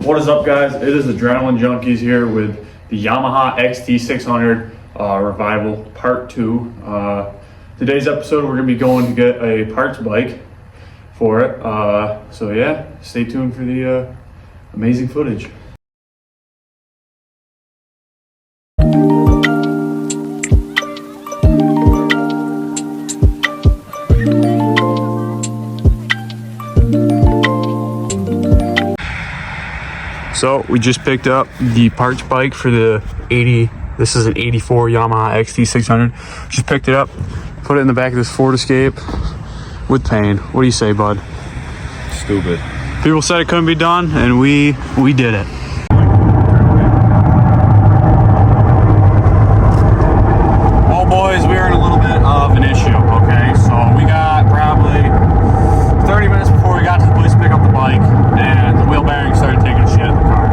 What is up, guys? It is Adrenaline Junkies here with the Yamaha Xt 600 Revival Part 2. Today's episode, we're going to be going to get a parts bike for it. So yeah, stay tuned for the amazing footage. So we just picked up the parts bike for the 80. This is an 84 Yamaha Xt 600. Just picked it up, put it in the back of this Ford Escape with pain. What do you say, bud? Stupid. People said it couldn't be done, and we did it. Well, boys, we are in a little bit of an issue. Okay, so we got probably 30 minutes before we got to the place to pick up the bike, and the wheel bearing started taking a shit in the car.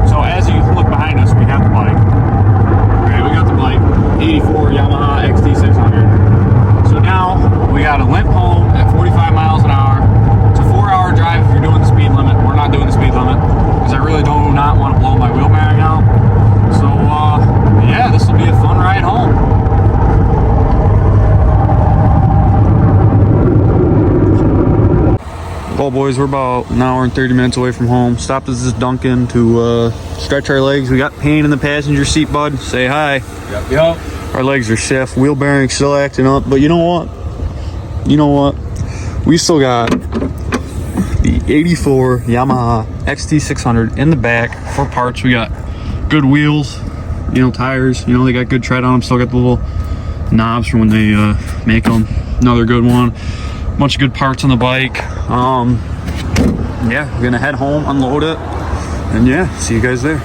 So as you look behind us, we have the bike. Okay, we got the bike, 84 Yamaha Xt 600. So now we got to limp home at 45 miles an hour. It's a 4-hour drive if you're doing the speed limit. We're not doing the speed limit because I really do not want to blow my wheel bearing out. So yeah, this will be a fun ride home. Well, boys, we're about an hour and 30 minutes away from home. Stopped at this Dunkin' to stretch our legs. We got pain in the passenger seat, bud. Say hi. Yep. Our legs are stiff. Wheel bearing still acting up. But you know what? We still got the 84 Yamaha Xt 600 in the back for parts. We got good wheels, tires. They got good tread on them. Still got the little knobs from when they make them. Another good one. Bunch of good parts on the bike. Yeah, we're gonna head home, unload it, and yeah, see you guys there.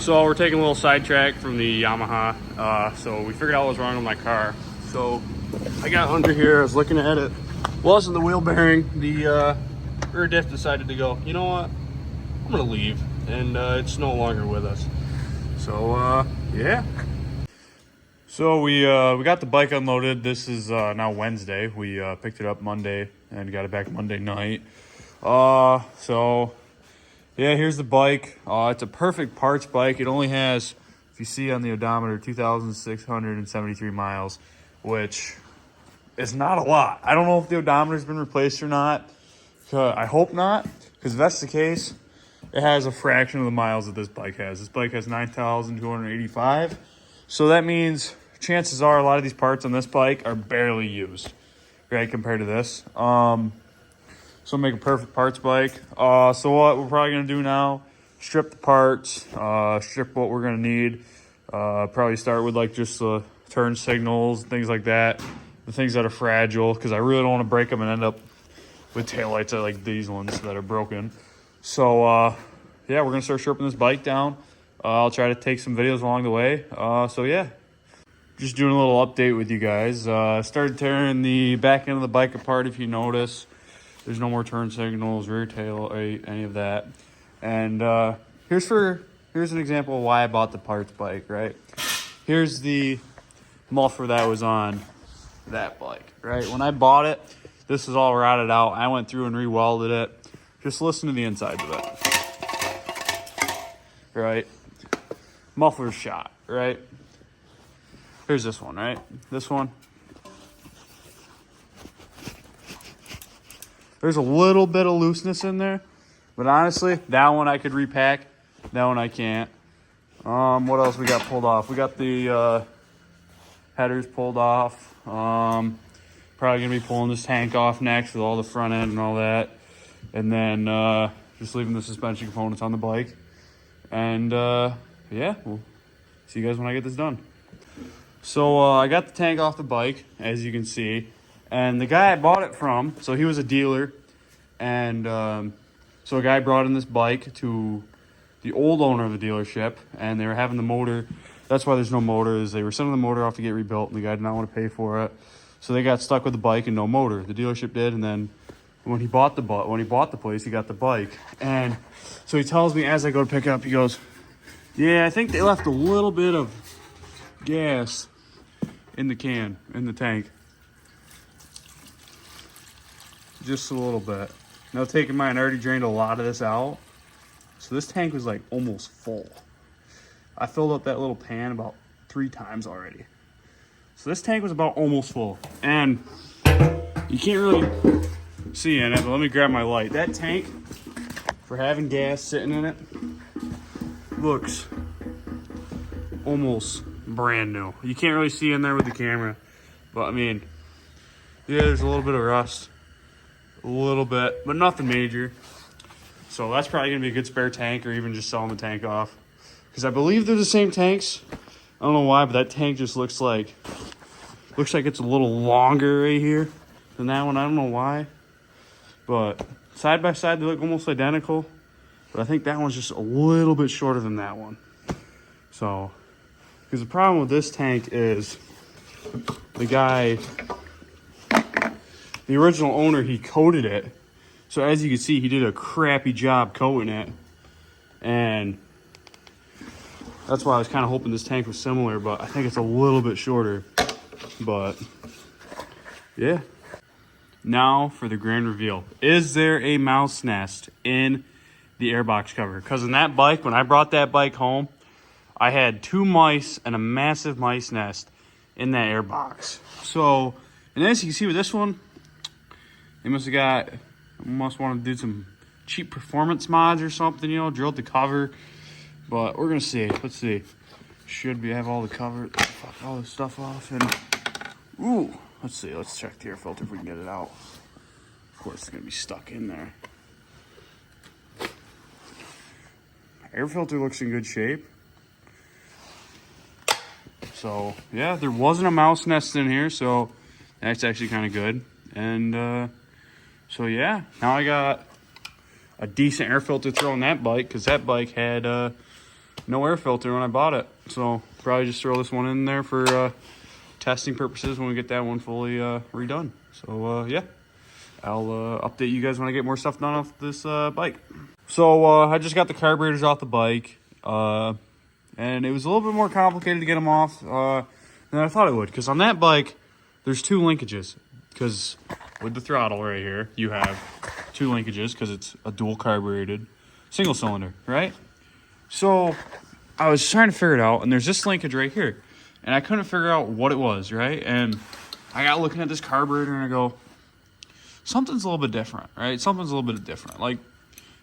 So we're taking a little sidetrack from the Yamaha. So we figured out what was wrong with my car. So I got under here, I was looking at it. Wasn't the wheel bearing. The rear diff decided to go, you know what? I'm gonna leave, and it's no longer with us. So yeah. So we got the bike unloaded. This is now Wednesday. We picked it up Monday and got it back Monday night. So yeah, here's the bike. It's a perfect parts bike. It only has, if you see on the odometer, 2,673 miles, which is not a lot. I don't know if the odometer's been replaced or not. I hope not, because if that's the case, it has a fraction of the miles that this bike has. This bike has 9,285. So that means chances are a lot of these parts on this bike are barely used, right, compared to this. So make a perfect parts bike. So what we're probably gonna do now, strip the parts, strip what we're gonna need. Probably start with like just the turn signals, things like that, the things that are fragile, because I really don't want to break them and end up with taillights like these ones that are broken. So yeah, we're gonna start stripping this bike down. I'll try to take some videos along the way. So yeah, just doing a little update with you guys. Started tearing the back end of the bike apart. If you notice, there's no more turn signals, rear tail, any of that. And here's an example of why I bought the parts bike, right? Here's the muffler that was on that bike, right? When I bought it, this is all rotted out. I went through and re-welded it. Just listen to the insides of it, right? Muffler's shot, right? Here's this one, right? This one. There's a little bit of looseness in there, but honestly, that one I could repack. That one I can't. What else we got pulled off? We got the headers pulled off. Probably gonna be pulling this tank off next with all the front end and all that. And then just leaving the suspension components on the bike. And yeah, we'll see you guys when I get this done. So I got the tank off the bike, as you can see. And the guy I bought it from, so he was a dealer. And so a guy brought in this bike to the old owner of the dealership. And they were having the motor. That's why there's no motor, is they were sending the motor off to get rebuilt. And the guy did not want to pay for it. So they got stuck with the bike and no motor. The dealership did, and then when he bought the place, he got the bike. And so he tells me as I go to pick it up, he goes, yeah, I think they left a little bit of gas in the tank. Just a little bit. Now, taking mine, I already drained a lot of this out. So this tank was like almost full. I filled up that little pan about 3 times already. So this tank was about almost full. And you can't really see in it, but let me grab my light. That tank, for having gas sitting in it, looks almost brand new. You can't really see in there with the camera, but I mean, yeah, there's a little bit of rust. A little bit, but nothing major. So that's probably gonna be a good spare tank, or even just selling the tank off. Because I believe they're the same tanks. I don't know why, but that tank just looks like it's a little longer right here than that one. I don't know why. But side by side, they look almost identical. But I think that one's just a little bit shorter than that one. So, because the problem with this tank is the guy, the original owner, he coated it. So as you can see, he did a crappy job coating it. And that's why I was kind of hoping this tank was similar, but I think it's a little bit shorter. But yeah. Now for the grand reveal. Is there a mouse nest in the airbox cover? Because in that bike, when I brought that bike home, I had 2 mice and a massive mice nest in that airbox. So, and as you can see with this one, they must want to do some cheap performance mods or something, you know, drilled the cover. But we're gonna see. Let's see. Should we have all the cover, all the stuff off? And ooh, let's see. Let's check the air filter if we can get it out. Of course, it's gonna be stuck in there. Air filter looks in good shape. So yeah, there wasn't a mouse nest in here, so that's actually kind of good. And so yeah, now I got a decent air filter throw in that bike, because that bike had no air filter when I bought it. So probably just throw this one in there for testing purposes when we get that one fully redone. So yeah, I'll update you guys when I get more stuff done off this bike. So I just got the carburetors off the bike, and it was a little bit more complicated to get them off than I thought it would, because on that bike there's 2 linkages. Because with the throttle right here, you have 2 linkages, because it's a dual carbureted single cylinder, right? So I was trying to figure it out, and there's this linkage right here, and I couldn't figure out what it was, right? And I got looking at this carburetor, and I go, something's a little bit different, right? Something's a little bit different. Like,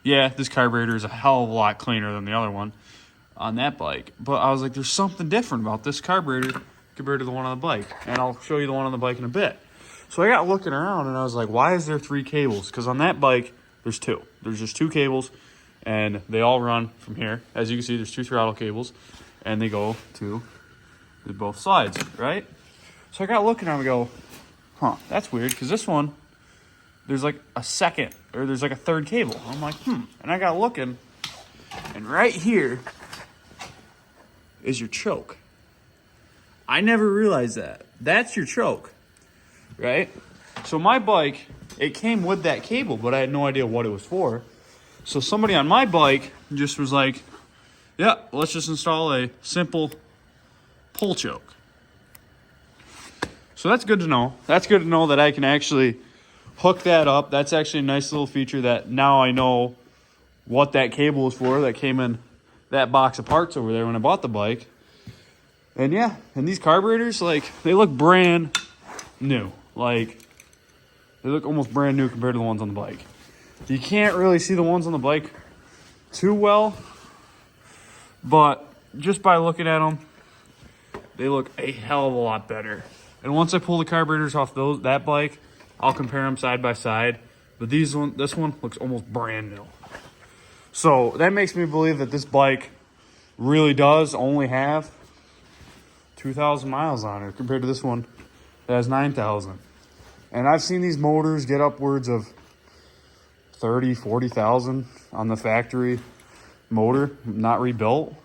yeah, this carburetor is a hell of a lot cleaner than the other one on that bike, but I was like, there's something different about this carburetor compared to the one on the bike, and I'll show you the one on the bike in a bit. So I got looking around, and I was like, why is there 3 cables? Because on that bike, there's 2. There's just 2 cables, and they all run from here. As you can see, there's 2 throttle cables, and they go to both sides, right? So I got looking, and I go, huh, that's weird, because this one, there's like a second, or there's like a 3rd cable. I'm like, And I got looking, and right here is your choke. I never realized that. That's your choke. Right? So my bike, it came with that cable, but I had no idea what it was for. So somebody on my bike just was like, yeah, let's just install a simple pull choke. So that's good to know. That's good to know that I can actually hook that up. That's actually a nice little feature that now I know what that cable is for. That came in that box of parts over there when I bought the bike. And yeah, and these carburetors, like, they look brand new. Like, they look almost brand new compared to the ones on the bike. You can't really see the ones on the bike too well, but just by looking at them, they look a hell of a lot better. And once I pull the carburetors off that bike, I'll compare them side by side. But this one looks almost brand new. So that makes me believe that this bike really does only have 2,000 miles on it compared to this one that has 9,000. And I've seen these motors get upwards of 30, 40,000 on the factory motor, not rebuilt.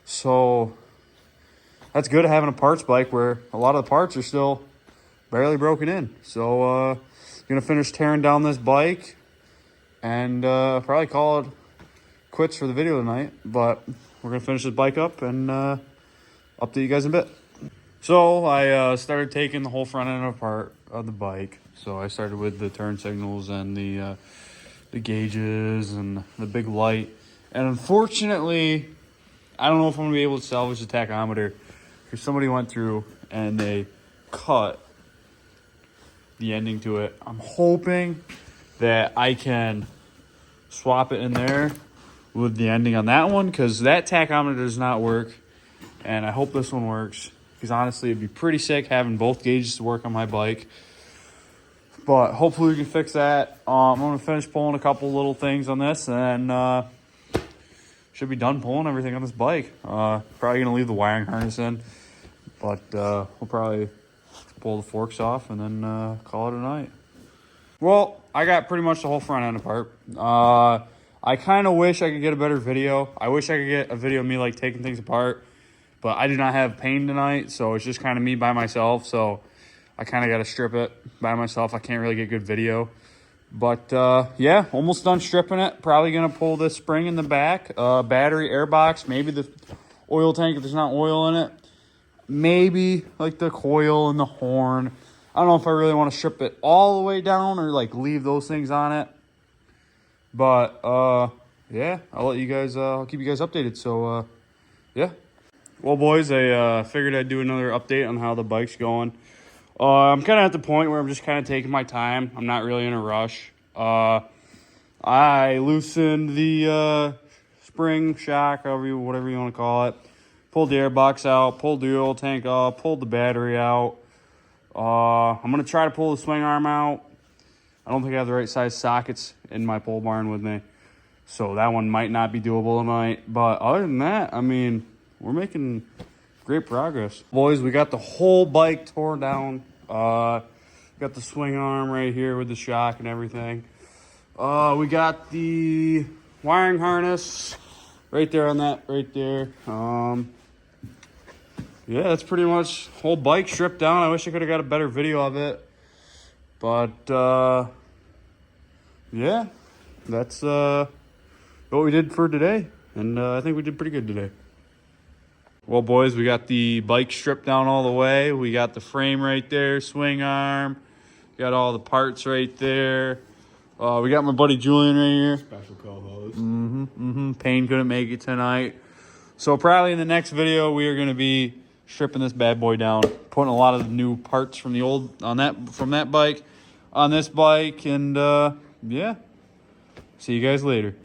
So that's good having a parts bike where a lot of the parts are still barely broken in. So gonna finish tearing down this bike and probably call it quits for the video tonight. But we're gonna finish this bike up and update you guys in a bit. So I started taking the whole front end apart of the bike. So I started with the turn signals and the gauges and the big light. And unfortunately, I don't know if I'm going to be able to salvage the tachometer because somebody went through and they cut the ending to it. I'm hoping that I can swap it in there with the ending on that one because that tachometer does not work. And I hope this one works because honestly, it'd be pretty sick having both gauges to work on my bike. But hopefully we can fix that. I'm going to finish pulling a couple little things on this and should be done pulling everything on this bike. Probably going to leave the wiring harness in, but we'll probably pull the forks off and then call it a night. Well, I got pretty much the whole front end apart. I kind of wish I could get a better video. I wish I could get a video of me like taking things apart, but I do not have pain tonight, so it's just kind of me by myself. So I kind of got to strip it by myself. I can't really get good video. But yeah, almost done stripping it. Probably going to pull this spring in the back, battery, air box, maybe the oil tank if there's not oil in it. Maybe like the coil and the horn. I don't know if I really want to strip it all the way down or like leave those things on it. But yeah, I'll let you guys, I'll keep you guys updated. So yeah. Well, boys, I figured I'd do another update on how the bike's going. I'm kind of at the point where I'm just kind of taking my time. I'm not really in a rush. I loosened the spring shock, whatever you want to call it. Pulled the air box out, pulled the oil tank off, pulled the battery out. I'm going to try to pull the swing arm out. I don't think I have the right size sockets in my pole barn with me. So that one might not be doable tonight. But other than that, I mean, we're making great progress. Boys, we got the whole bike tore down. Got the swing arm right here with the shock and everything. We got the wiring harness right there on that right there. Yeah, that's pretty much whole bike stripped down. I wish I could have got a better video of it. But yeah, that's what we did for today. And I think we did pretty good today. Well, boys, we got the bike stripped down all the way. We got the frame right there, swing arm. Got all the parts right there. We got my buddy Julian right here. Special co-host. Payne couldn't make it tonight. So probably in the next video, we are going to be stripping this bad boy down, putting a lot of new parts from the old from that bike on this bike, and yeah. See you guys later.